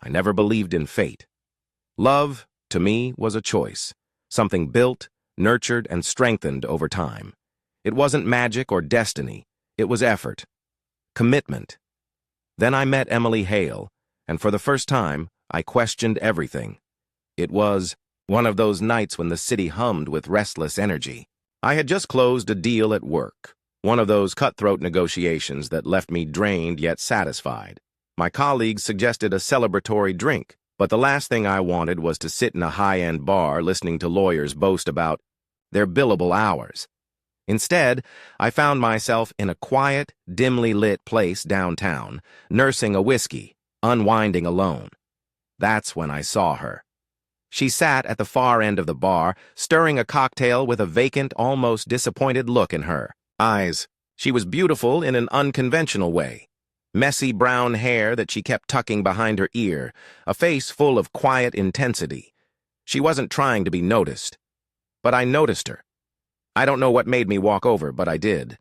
I never believed in fate. Love, to me, was a choice, something built, nurtured, and strengthened over time. It wasn't magic or destiny. It was effort, commitment. Then I met Emily Hale, and for the first time, I questioned everything. It was one of those nights when the city hummed with restless energy. I had just closed a deal at work, one of those cutthroat negotiations that left me drained yet satisfied. My colleagues suggested a celebratory drink, but the last thing I wanted was to sit in a high-end bar listening to lawyers boast about their billable hours. Instead, I found myself in a quiet, dimly lit place downtown, nursing a whiskey, unwinding alone. That's when I saw her. She sat at the far end of the bar, stirring a cocktail with a vacant, almost disappointed look in her eyes. She was beautiful in an unconventional way. Messy brown hair that she kept tucking behind her ear, a face full of quiet intensity. She wasn't trying to be noticed. But I noticed her. I don't know what made me walk over, but I did.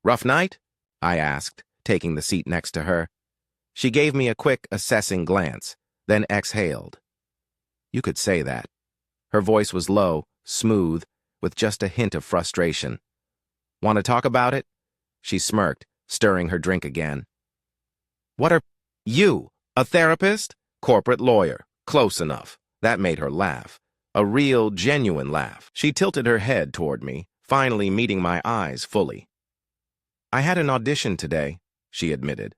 "Rough night?" I asked, taking the seat next to her. She gave me a quick, assessing glance, then exhaled. You could say that. Her voice was low, smooth, with just a hint of frustration. "Want to talk about it?" She smirked, stirring her drink again. "What are you, a therapist?" "Corporate lawyer. Close enough." That made her laugh. A real, genuine laugh. She tilted her head toward me, finally meeting my eyes fully. "I had an audition today," she admitted.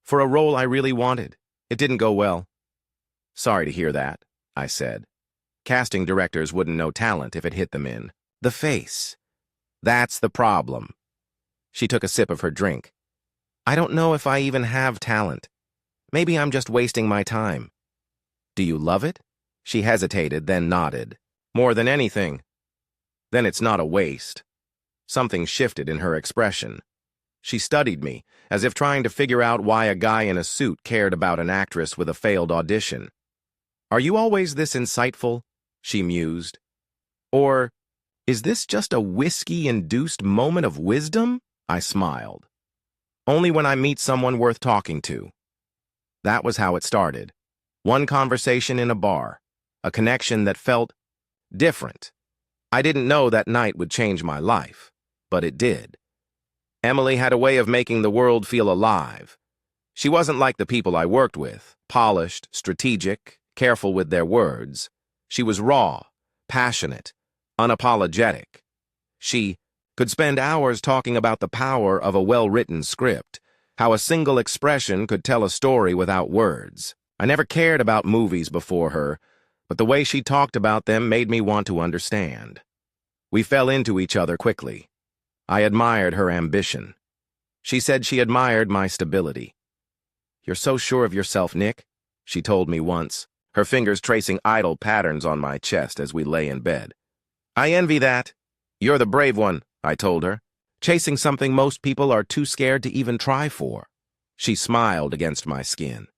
"For a role I really wanted. It didn't go well." "Sorry to hear that," I said. Casting directors wouldn't know talent if it hit them in the face. That's the problem. She took a sip of her drink. "I don't know if I even have talent. Maybe I'm just wasting my time." "Do you love it?" She hesitated, then nodded. "More than anything." "Then it's not a waste." Something shifted in her expression. She studied me, as if trying to figure out why a guy in a suit cared about an actress with a failed audition. "Are you always this insightful?" she mused. "Or is this just a whiskey-induced moment of wisdom?" I smiled. "Only when I meet someone worth talking to." That was how it started. One conversation in a bar. A connection that felt different. I didn't know that night would change my life, but it did. Emily had a way of making the world feel alive. She wasn't like the people I worked with, polished, strategic, careful with their words. She was raw, passionate, unapologetic. She could spend hours talking about the power of a well-written script, how a single expression could tell a story without words. I never cared about movies before her, but the way she talked about them made me want to understand. We fell into each other quickly. I admired her ambition. She said she admired my stability. "You're so sure of yourself, Nick," she told me once, her fingers tracing idle patterns on my chest as we lay in bed. "I envy that." "You're the brave one," I told her, "chasing something most people are too scared to even try for." She smiled against my skin.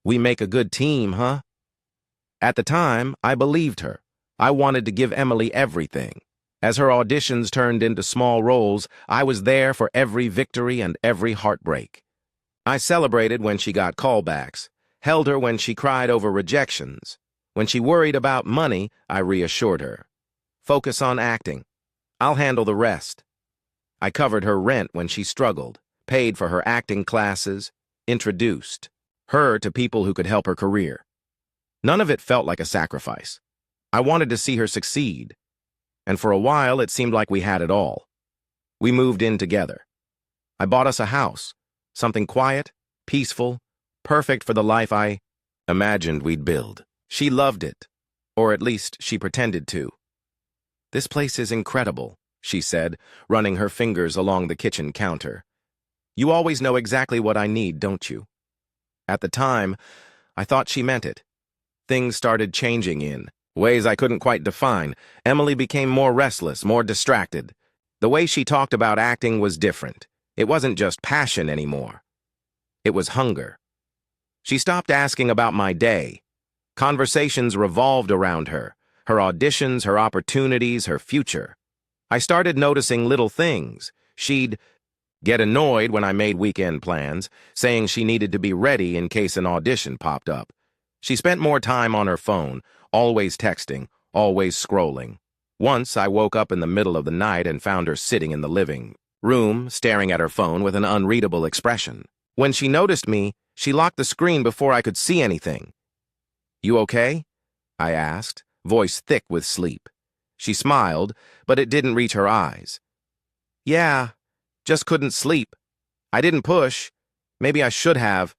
"We make a good team, huh?" At the time, I believed her. I wanted to give Emily everything. As her auditions turned into small roles, I was there for every victory and every heartbreak. I celebrated when she got callbacks, held her when she cried over rejections. When she worried about money, I reassured her. "Focus on acting. I'll handle the rest." I covered her rent when she struggled, paid for her acting classes, introduced her to people who could help her career. None of it felt like a sacrifice. I wanted to see her succeed. And for a while, it seemed like we had it all. We moved in together. I bought us a house, something quiet, peaceful, perfect for the life I imagined we'd build. She loved it, or at least she pretended to. "This place is incredible," she said, running her fingers along the kitchen counter. "You always know exactly what I need, don't you?" At the time, I thought she meant it. Things started changing in ways I couldn't quite define. Emily became more restless, more distracted. The way she talked about acting was different. It wasn't just passion anymore. It was hunger. She stopped asking about my day. Conversations revolved around her auditions, her opportunities, her future. I started noticing little things. She'd get annoyed when I made weekend plans, saying she needed to be ready in case an audition popped up. She spent more time on her phone, always texting, always scrolling. Once I woke up in the middle of the night and found her sitting in the living room, staring at her phone with an unreadable expression. When she noticed me, she locked the screen before I could see anything. "You okay?" I asked, voice thick with sleep. She smiled, but it didn't reach her eyes. "Yeah, just couldn't sleep. I didn't push. Maybe I should have."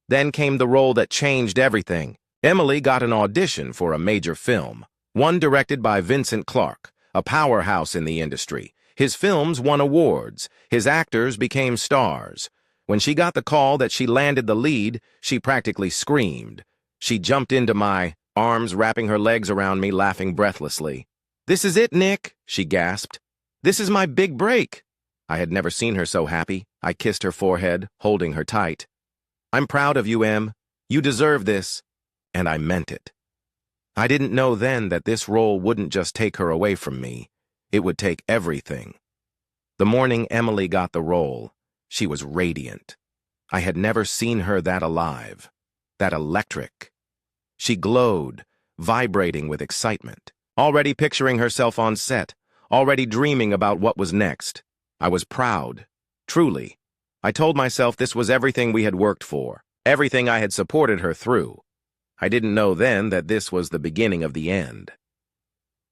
Then came the role that changed everything. Emily got an audition for a major film, one directed by Vincent Clark, a powerhouse in the industry. His films won awards. His actors became stars. When she got the call that she landed the lead, she practically screamed. She jumped into my arms, wrapping her legs around me, laughing breathlessly. "This is it, Nick," she gasped. "This is my big break." I had never seen her so happy. I kissed her forehead, holding her tight. "I'm proud of you, Em. You deserve this." And I meant it. I didn't know then that this role wouldn't just take her away from me. It would take everything. The morning Emily got the role, she was radiant. I had never seen her that alive, that electric. She glowed, vibrating with excitement, already picturing herself on set, already dreaming about what was next. I was proud, truly. I told myself this was everything we had worked for, everything I had supported her through. I didn't know then that this was the beginning of the end.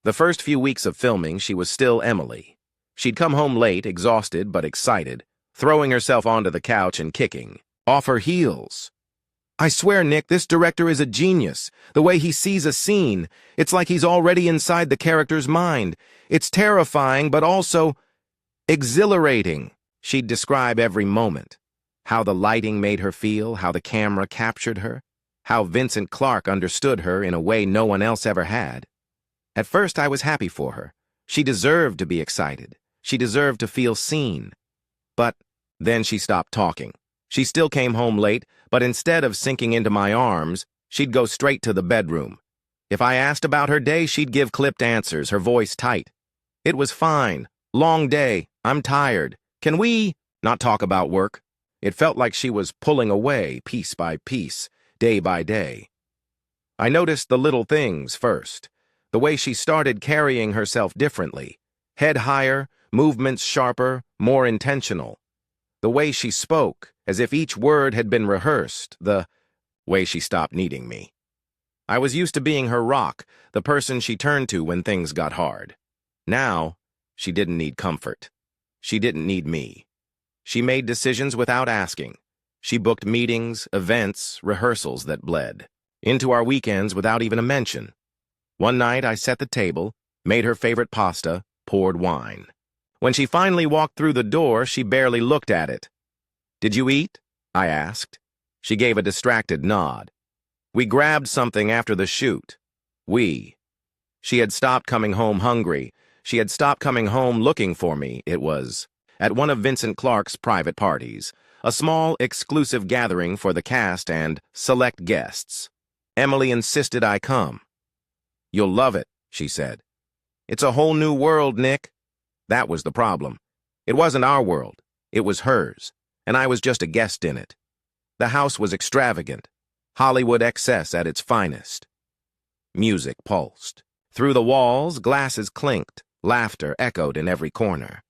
The first few weeks of filming, she was still Emily. She'd come home late, exhausted but excited, throwing herself onto the couch and kicking, off her heels. "I swear, Nick, this director is a genius. The way he sees a scene, it's like he's already inside the character's mind. It's terrifying, but also exhilarating." She'd describe every moment. How the lighting made her feel, how the camera captured her, how Vincent Clark understood her in a way no one else ever had. At first, I was happy for her. She deserved to be excited. She deserved to feel seen. But then she stopped talking. She still came home late, but instead of sinking into my arms, she'd go straight to the bedroom. If I asked about her day, she'd give clipped answers, her voice tight. "It was fine. Long day. I'm tired. Can we not talk about work?" It felt like she was pulling away, piece by piece, day by day. I noticed the little things first. The way she started carrying herself differently. Head higher, movements sharper, more intentional. The way she spoke, as if each word had been rehearsed. The way she stopped needing me. I was used to being her rock, the person she turned to when things got hard. Now, she didn't need comfort. She didn't need me. She made decisions without asking. She booked meetings, events, rehearsals that bled into our weekends without even a mention. One night, I set the table, made her favorite pasta, poured wine. When she finally walked through the door, she barely looked at it. "Did you eat?" I asked. She gave a distracted nod. "We grabbed something after the shoot." She had stopped coming home hungry. She had stopped coming home looking for me. It was at one of Vincent Clark's private parties, a small, exclusive gathering for the cast and select guests. Emily insisted I come. "You'll love it," she said. "It's a whole new world, Nick." That was the problem. It wasn't our world. It was hers, and I was just a guest in it. The house was extravagant, Hollywood excess at its finest. Music pulsed. Through the walls, glasses clinked, laughter echoed in every corner.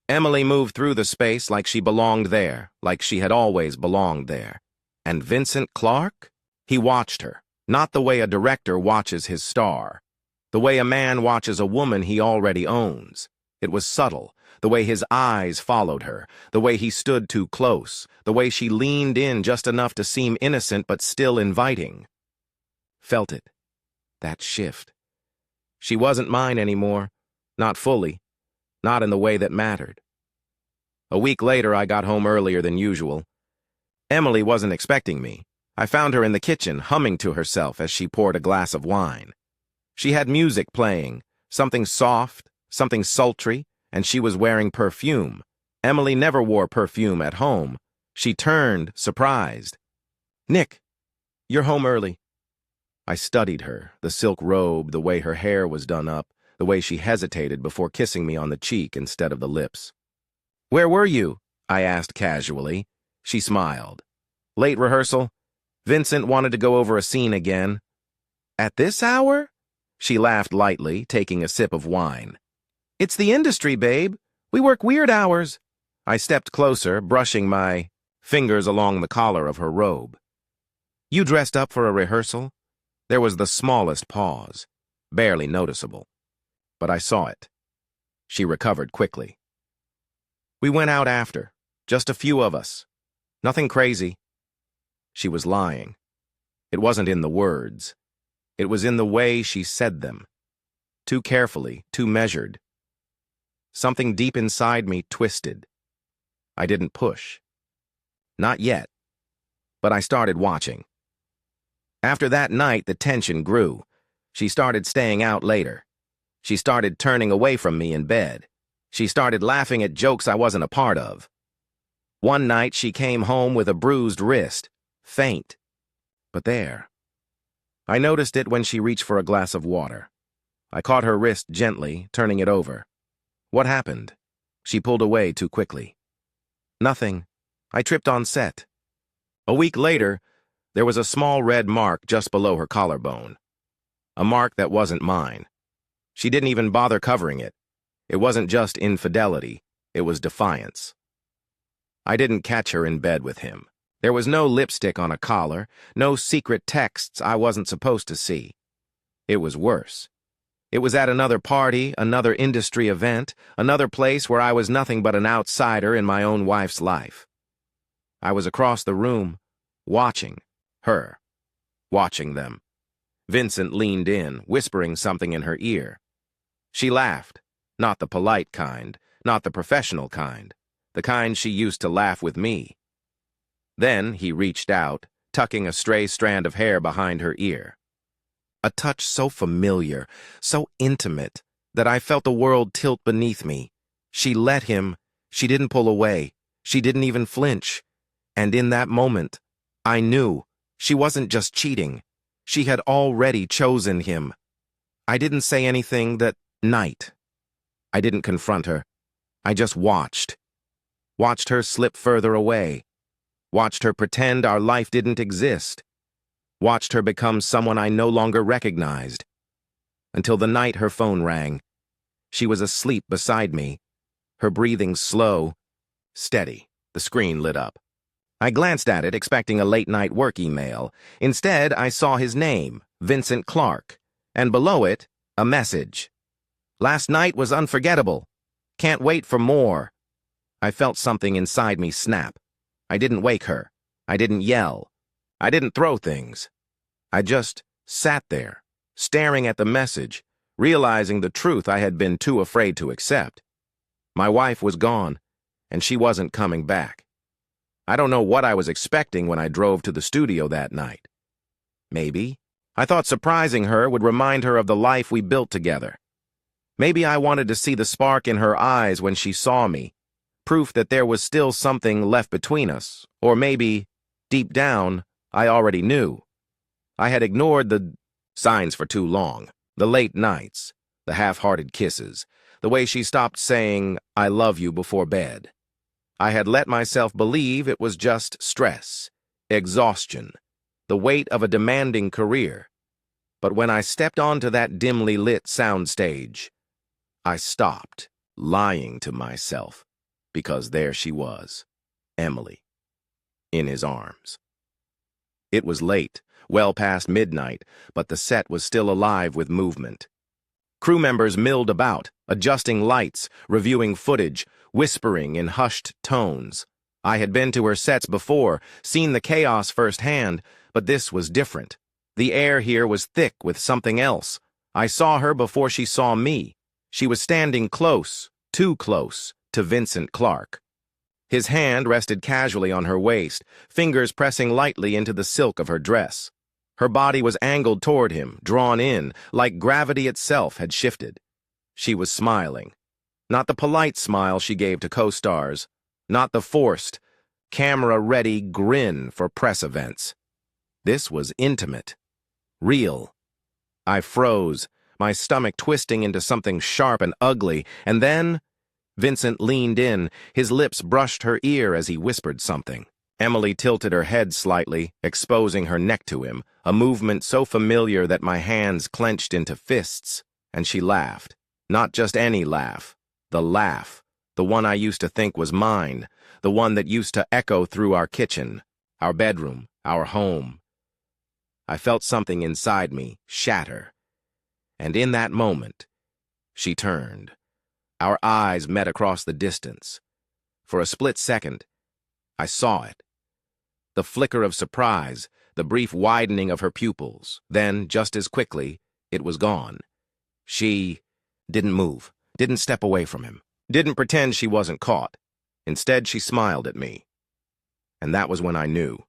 Emily moved through the space like she belonged there, like she had always belonged there. And Vincent Clark? He watched her, not the way a director watches his star, the way a man watches a woman he already owns. It was subtle, the way his eyes followed her, the way he stood too close, the way she leaned in just enough to seem innocent but still inviting. Felt it. That shift. She wasn't mine anymore, not fully, not in the way that mattered. A week later, I got home earlier than usual. Emily wasn't expecting me. I found her in the kitchen, humming to herself as she poured a glass of wine. She had music playing, something soft, something sultry, and she was wearing perfume. Emily never wore perfume at home. She turned, surprised. "Nick, you're home early." I studied her, the silk robe, the way her hair was done up, the way she hesitated before kissing me on the cheek instead of the lips. "Where were you?" I asked casually. She smiled. Late rehearsal? Vincent wanted to go over a scene again. At this hour? She laughed lightly, taking a sip of wine. It's the industry, babe. We work weird hours. I stepped closer, brushing my fingers along the collar of her robe. You dressed up for a rehearsal? There was the smallest pause, barely noticeable. But I saw it. She recovered quickly. We went out after, just a few of us. Nothing crazy. She was lying. It wasn't in the words. It was in the way she said them. Too carefully, too measured. Something deep inside me twisted. I didn't push. Not yet. But I started watching. After that night, the tension grew. She started staying out later. She started turning away from me in bed. She started laughing at jokes I wasn't a part of. One night, she came home with a bruised wrist, faint. But there. I noticed it when she reached for a glass of water. I caught her wrist gently, turning it over. What happened? She pulled away too quickly. Nothing. I tripped on set. A week later, there was a small red mark just below her collarbone. A mark that wasn't mine. She didn't even bother covering it. It wasn't just infidelity. It was defiance. I didn't catch her in bed with him. There was no lipstick on a collar, no secret texts I wasn't supposed to see. It was worse. It was at another party, another industry event, another place where I was nothing but an outsider in my own wife's life. I was across the room, watching her, watching them. Vincent leaned in, whispering something in her ear. She laughed, not the polite kind, not the professional kind, the kind she used to laugh with me. Then he reached out, tucking a stray strand of hair behind her ear. A touch so familiar, so intimate, that I felt the world tilt beneath me. She let him. She didn't pull away. She didn't even flinch. And in that moment, I knew she wasn't just cheating. She had already chosen him. I didn't say anything that night. I didn't confront her. I just watched. Watched her slip further away. Watched her pretend our life didn't exist. Watched her become someone I no longer recognized. Until the night her phone rang. She was asleep beside me, her breathing slow, steady. The screen lit up. I glanced at it, expecting a late-night work email. Instead, I saw his name, Vincent Clark, and below it, a message. Last night was unforgettable. Can't wait for more. I felt something inside me snap. I didn't wake her. I didn't yell. I didn't throw things. I just sat there, staring at the message, realizing the truth I had been too afraid to accept. My wife was gone, and she wasn't coming back. I don't know what I was expecting when I drove to the studio that night. Maybe I thought surprising her would remind her of the life we built together. Maybe I wanted to see the spark in her eyes when she saw me, proof that there was still something left between us, or maybe, deep down, I already knew. I had ignored the signs for too long, the late nights, the half-hearted kisses, the way she stopped saying, "I love you" before bed. I had let myself believe it was just stress, exhaustion, the weight of a demanding career. But when I stepped onto that dimly lit soundstage, I stopped lying to myself, because there she was, Emily, in his arms. It was late, well past midnight, but the set was still alive with movement. Crew members milled about, adjusting lights, reviewing footage, whispering in hushed tones. I had been to her sets before, seen the chaos firsthand, but this was different. The air here was thick with something else. I saw her before she saw me. She was standing close, too close, to Vincent Clark. His hand rested casually on her waist, fingers pressing lightly into the silk of her dress. Her body was angled toward him, drawn in, like gravity itself had shifted. She was smiling. Not the polite smile she gave to co-stars, not the forced, camera-ready grin for press events. This was intimate, real. I froze, my stomach twisting into something sharp and ugly, and then Vincent leaned in. His lips brushed her ear as he whispered something. Emily tilted her head slightly, exposing her neck to him, a movement so familiar that my hands clenched into fists, and she laughed. Not just any laugh. The laugh. The one I used to think was mine. The one that used to echo through our kitchen, our bedroom, our home. I felt something inside me shatter. And in that moment, she turned. Our eyes met across the distance. For a split second, I saw it. The flicker of surprise, the brief widening of her pupils. Then, just as quickly, it was gone. She didn't move, didn't step away from him, didn't pretend she wasn't caught. Instead, she smiled at me. And that was when I knew.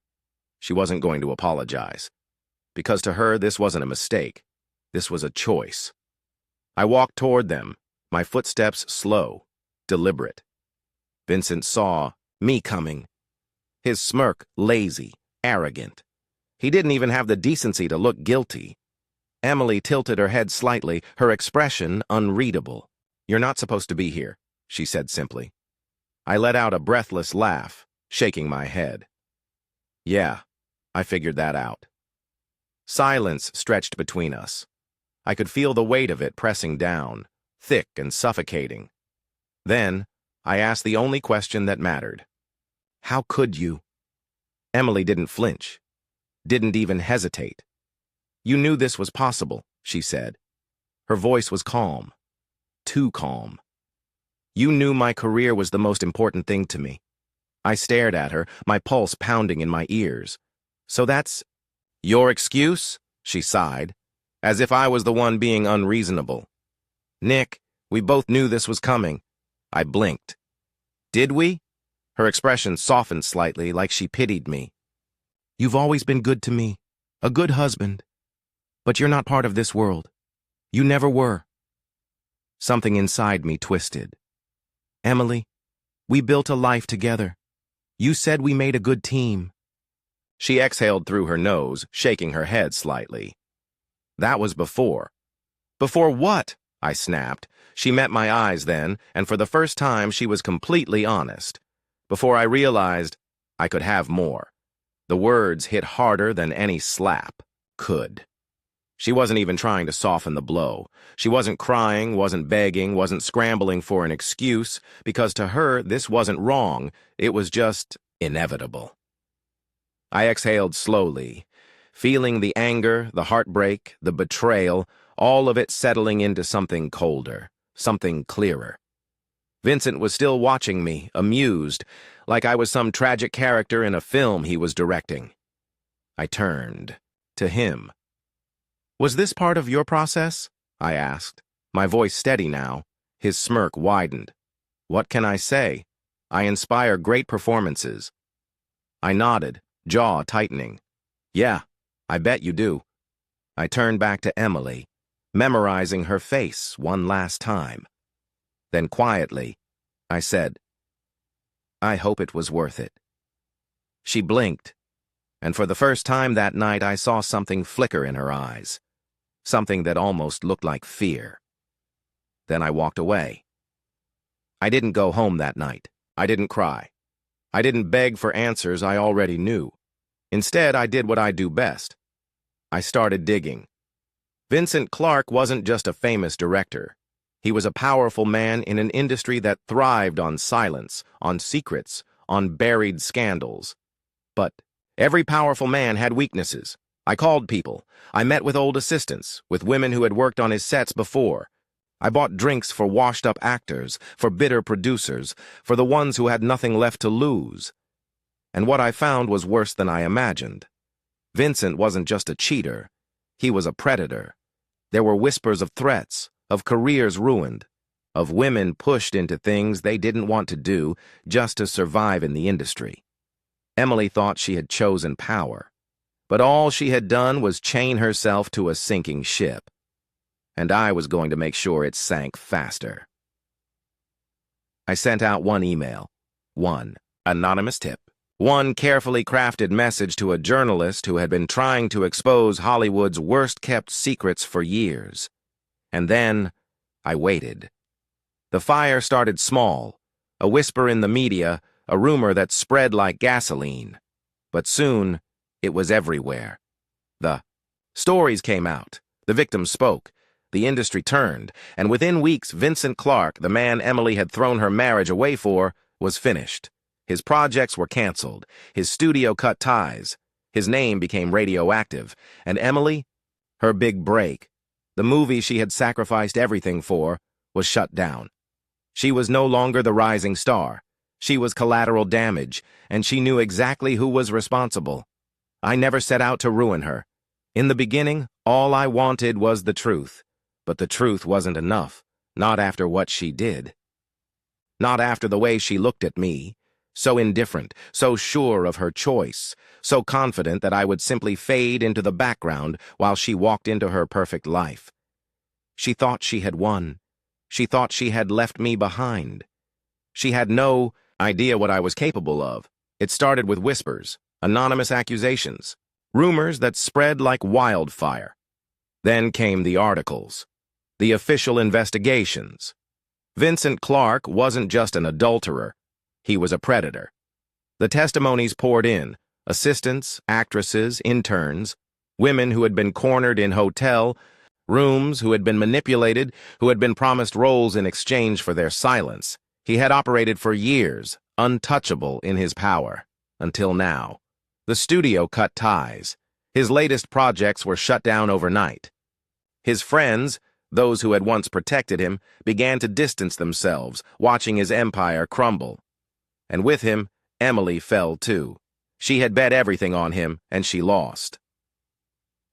She wasn't going to apologize. Because to her, this wasn't a mistake. This was a choice. I walked toward them, my footsteps slow, deliberate. Vincent saw me coming. His smirk lazy, arrogant. He didn't even have the decency to look guilty. Emily tilted her head slightly, her expression unreadable. "You're not supposed to be here," she said simply. I let out a breathless laugh, shaking my head. Yeah, I figured that out. Silence stretched between us. I could feel the weight of it pressing down, thick and suffocating. Then, I asked the only question that mattered. "How could you?" Emily didn't flinch, didn't even hesitate. "You knew this was possible," she said. Her voice was calm, too calm. "You knew my career was the most important thing to me." I stared at her, my pulse pounding in my ears. "So that's your excuse?" she sighed, as if I was the one being unreasonable. "Nick, we both knew this was coming." I blinked. "Did we?" Her expression softened slightly, like she pitied me. "You've always been good to me, a good husband. But you're not part of this world. You never were." Something inside me twisted. "Emily, we built a life together. You said we made a good team." She exhaled through her nose, shaking her head slightly. "That was before." "Before what?" I snapped. She met my eyes then, and for the first time she was completely honest. Before I realized I could have more. The words hit harder than any slap could. She wasn't even trying to soften the blow. She wasn't crying, wasn't begging, wasn't scrambling for an excuse, because to her this wasn't wrong, it was just inevitable. I exhaled slowly, feeling the anger, the heartbreak, the betrayal, all of it settling into something colder, something clearer. Vincent was still watching me, amused, like I was some tragic character in a film he was directing. I turned to him. "Was this part of your process?" I asked, my voice steady now. His smirk widened. "What can I say? I inspire great performances." I nodded, jaw tightening. "Yeah, I bet you do." I turned back to Emily, memorizing her face one last time. Then quietly, I said, "I hope it was worth it." She blinked, and for the first time that night I saw something flicker in her eyes, something that almost looked like fear. Then I walked away. I didn't go home that night. I didn't cry. I didn't beg for answers I already knew. Instead, I did what I do best. I started digging. Vincent Clark wasn't just a famous director. He was a powerful man in an industry that thrived on silence, on secrets, on buried scandals. But every powerful man had weaknesses. I called people. I met with old assistants, with women who had worked on his sets before. I bought drinks for washed-up actors, for bitter producers, for the ones who had nothing left to lose. And what I found was worse than I imagined. Vincent wasn't just a cheater. He was a predator. There were whispers of threats, of careers ruined, of women pushed into things they didn't want to do just to survive in the industry. Emily thought she had chosen power, but all she had done was chain herself to a sinking ship. And I was going to make sure it sank faster. I sent out one email, one anonymous tip, one carefully crafted message to a journalist who had been trying to expose Hollywood's worst-kept secrets for years. And then I waited. The fire started small, a whisper in the media, a rumor that spread like gasoline. But soon, it was everywhere. The stories came out. The victims spoke. The industry turned, and within weeks, Vincent Clark, the man Emily had thrown her marriage away for, was finished. His projects were canceled. His studio cut ties. His name became radioactive. And Emily, her big break, the movie she had sacrificed everything for, was shut down. She was no longer the rising star. She was collateral damage, and she knew exactly who was responsible. I never set out to ruin her. In the beginning, all I wanted was the truth. But the truth wasn't enough, not after what she did. Not after the way she looked at me, so indifferent, so sure of her choice, so confident that I would simply fade into the background while she walked into her perfect life. She thought she had won. She thought she had left me behind. She had no idea what I was capable of. It started with whispers, anonymous accusations, rumors that spread like wildfire. Then came the articles, the official investigations. Vincent Clark wasn't just an adulterer. He was a predator. The testimonies poured in, assistants, actresses, interns, women who had been cornered in hotel rooms, who had been manipulated, who had been promised roles in exchange for their silence. He had operated for years, untouchable in his power, until now. The studio cut ties. His latest projects were shut down overnight. His friends, those who had once protected him, began to distance themselves, watching his empire crumble. And with him, Emily fell too. She had bet everything on him, and she lost.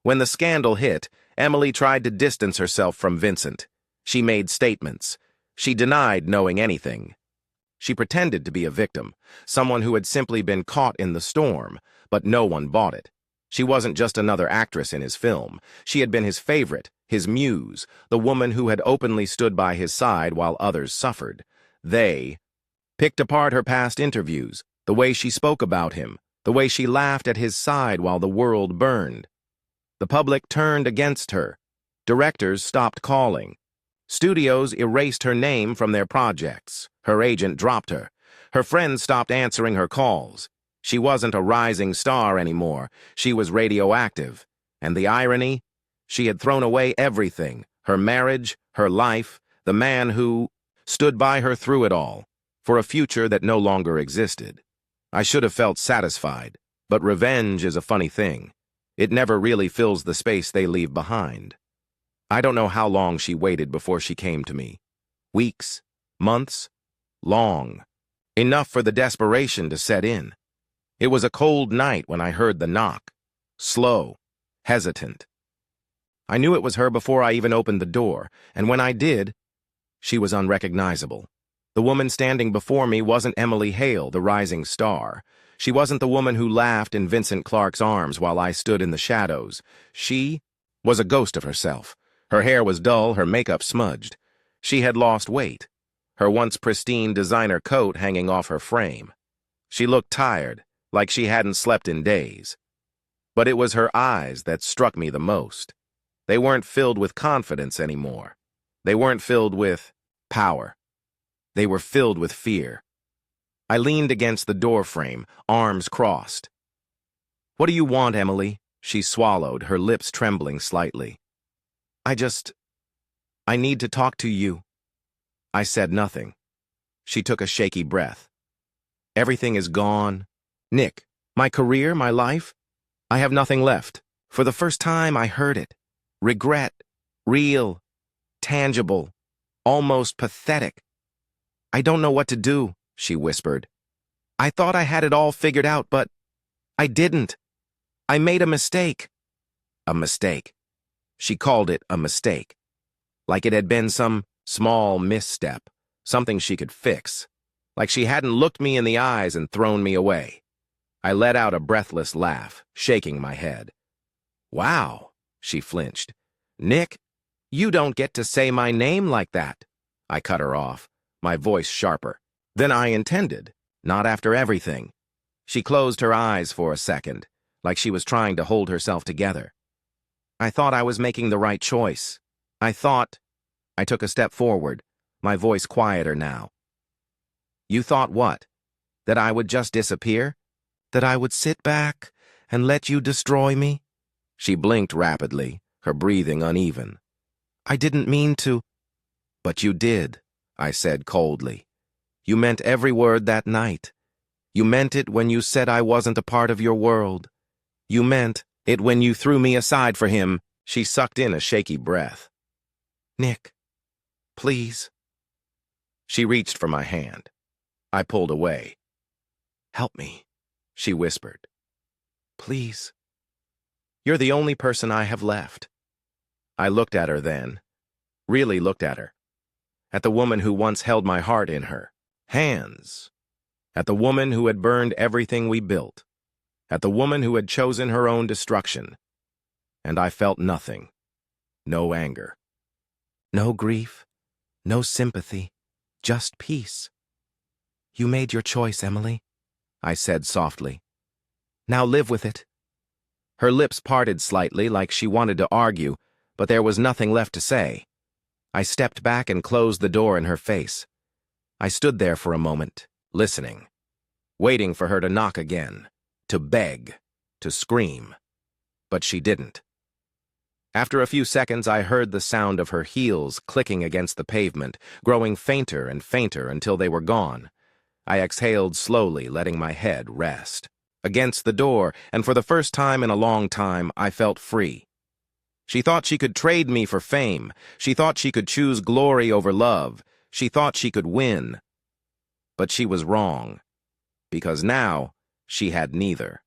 When the scandal hit, Emily tried to distance herself from Vincent. She made statements. She denied knowing anything. She pretended to be a victim, someone who had simply been caught in the storm, but no one bought it. She wasn't just another actress in his film. She had been his favorite, his muse, the woman who had openly stood by his side while others suffered. They picked apart her past interviews, the way she spoke about him, the way she laughed at his side while the world burned. The public turned against her. Directors stopped calling. Studios erased her name from their projects. Her agent dropped her. Her friends stopped answering her calls. She wasn't a rising star anymore. She was radioactive. And the irony? She had thrown away everything, her marriage, her life, the man who stood by her through it all, for a future that no longer existed. I should have felt satisfied, but revenge is a funny thing. It never really fills the space they leave behind. I don't know how long she waited before she came to me. Weeks, months, long. Enough for the desperation to set in. It was a cold night when I heard the knock. Slow, hesitant. I knew it was her before I even opened the door, and when I did, she was unrecognizable. The woman standing before me wasn't Emily Hale, the rising star. She wasn't the woman who laughed in Vincent Clark's arms while I stood in the shadows. She was a ghost of herself. Her hair was dull, her makeup smudged. She had lost weight, her once pristine designer coat hanging off her frame. She looked tired, like she hadn't slept in days. But it was her eyes that struck me the most. They weren't filled with confidence anymore. They weren't filled with power. They were filled with fear. I leaned against the doorframe, arms crossed. "What do you want, Emily?" She swallowed, her lips trembling slightly. I need to talk to you." I said nothing. She took a shaky breath. "Everything is gone. Nick, my career, my life. I have nothing left." For the first time, I heard it. Regret. Real. Tangible. Almost pathetic. "I don't know what to do," she whispered. "I thought I had it all figured out, but I didn't. I made a mistake." A mistake. She called it a mistake. Like it had been some small misstep, something she could fix. Like she hadn't looked me in the eyes and thrown me away. I let out a breathless laugh, shaking my head. "Wow," she flinched. "Nick, you don't get to say my name like that." I cut her off, my voice sharper. "Than I intended, not after everything." She closed her eyes for a second, like she was trying to hold herself together. "I thought I was making the right choice. I took a step forward, my voice quieter now. You thought what? That I would just disappear? That I would sit back and let you destroy me? She blinked rapidly, her breathing uneven. I didn't mean to. But you did, I said coldly. You meant every word that night. You meant it when you said I wasn't a part of your world. You meant it when you threw me aside for him. She sucked in a shaky breath. Nick, please. She reached for my hand. I pulled away. Help me, she whispered. Please. You're the only person I have left. I looked at her then, really looked at her. At the woman who once held my heart in her hands. At the woman who had burned everything we built. At the woman who had chosen her own destruction. And I felt nothing. No anger. No grief. No sympathy. Just peace. You made your choice, Emily, I said softly. Now live with it. Her lips parted slightly like she wanted to argue, but there was nothing left to say. I stepped back and closed the door in her face. I stood there for a moment, listening, waiting for her to knock again, to beg, to scream. But she didn't. After a few seconds, I heard the sound of her heels clicking against the pavement, growing fainter and fainter until they were gone. I exhaled slowly, letting my head rest against the door, and for the first time in a long time, I felt free. She thought she could trade me for fame. She thought she could choose glory over love. She thought she could win. But she was wrong, because now she had neither.